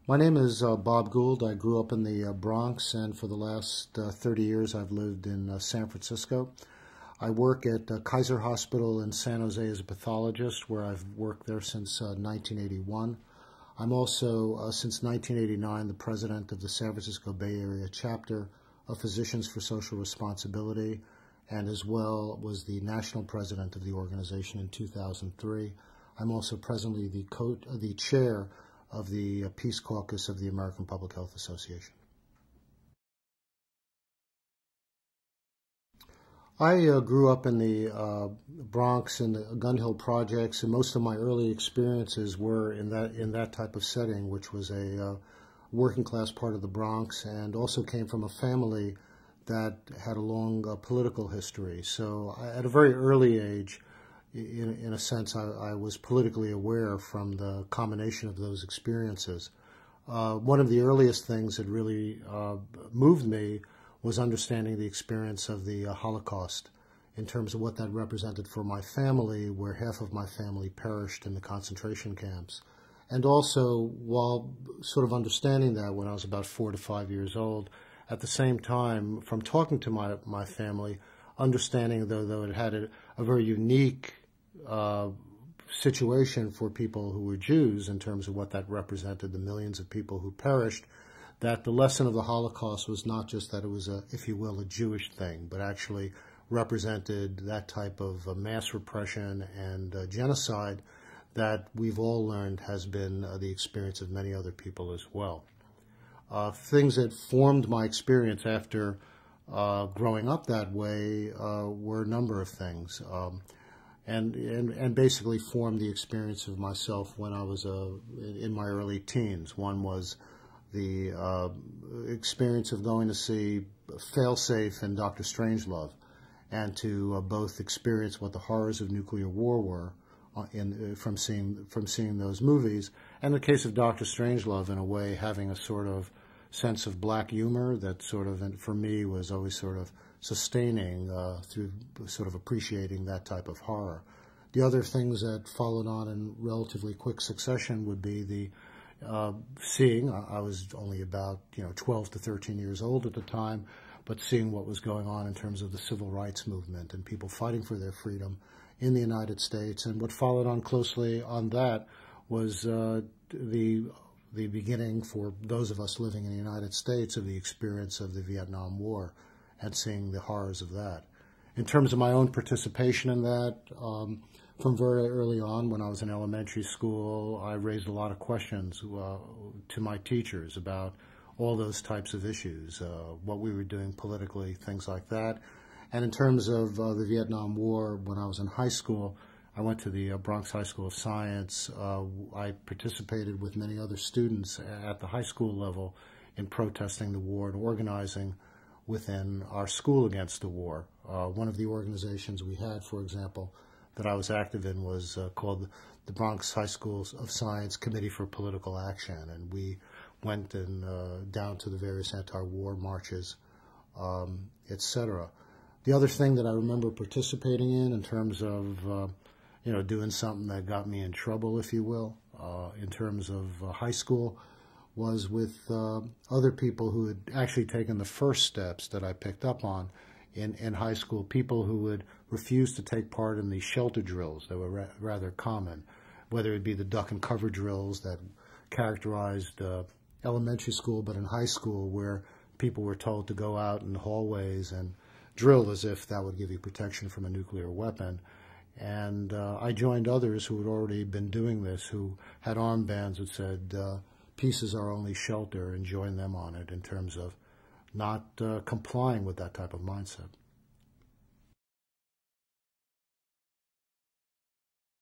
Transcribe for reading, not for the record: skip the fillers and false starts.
My name is Bob Gould. I grew up in the Bronx, and for the last 30 years I've lived in San Francisco. I work at Kaiser Hospital in San Jose as a pathologist, where I've worked there since 1981. I'm also, since 1989, the president of the San Francisco Bay Area chapter of Physicians for Social Responsibility, and as well was the national president of the organization in 2003. I'm also presently the chair of the Peace Caucus of the American Public Health Association. I grew up in the Bronx and the Gun Hill projects, and most of my early experiences were in that type of setting, which was a working class part of the Bronx, and also came from a family that had a long political history. So at a very early age, in a sense, I was politically aware from the combination of those experiences. One of the earliest things that really moved me was understanding the experience of the Holocaust in terms of what that represented for my family, where half of my family perished in the concentration camps. And also, while sort of understanding that when I was about 4 to 5 years old, at the same time, from talking to my family, understanding, though it had a very unique situation for people who were Jews in terms of what that represented, the millions of people who perished, that the lesson of the Holocaust was not just that it was, if you will, a Jewish thing, but actually represented that type of mass repression and genocide that we've all learned has been the experience of many other people as well. Things that formed my experience after growing up that way were a number of things. And basically formed the experience of myself when I was in my early teens. One was the experience of going to see Failsafe and Dr. Strangelove, and to both experience what the horrors of nuclear war were from seeing those movies. And the case of Dr. Strangelove, in a way, having a sort of sense of black humor that sort of, for me, was always sort of sustaining through sort of appreciating that type of horror. The other things that followed on in relatively quick succession would be the seeing, I was only about 12 to 13 years old at the time, but seeing what was going on in terms of the civil rights movement and people fighting for their freedom in the United States. And what followed on closely on that was the beginning, for those of us living in the United States, of the experience of the Vietnam War and seeing the horrors of that. In terms of my own participation in that, from very early on, when I was in elementary school, I raised a lot of questions to my teachers about all those types of issues, what we were doing politically, things like that. And in terms of the Vietnam War, when I was in high school, I went to the Bronx High School of Science. I participated with many other students at the high school level in protesting the war and organizing within our school against the war. One of the organizations we had, for example, that I was active in was called the Bronx High School of Science Committee for Political Action, and we went down to the various anti-war marches, etc. The other thing that I remember participating in terms of doing something that got me in trouble, if you will, in terms of high school, was with other people who had actually taken the first steps that I picked up on in high school, people who would refuse to take part in the shelter drills that were rather common, whether it be the duck and cover drills that characterized elementary school, but in high school where people were told to go out in the hallways and drill as if that would give you protection from a nuclear weapon. And I joined others who had already been doing this, who had armbands that said, peace is our only shelter, and joined them on it in terms of not complying with that type of mindset.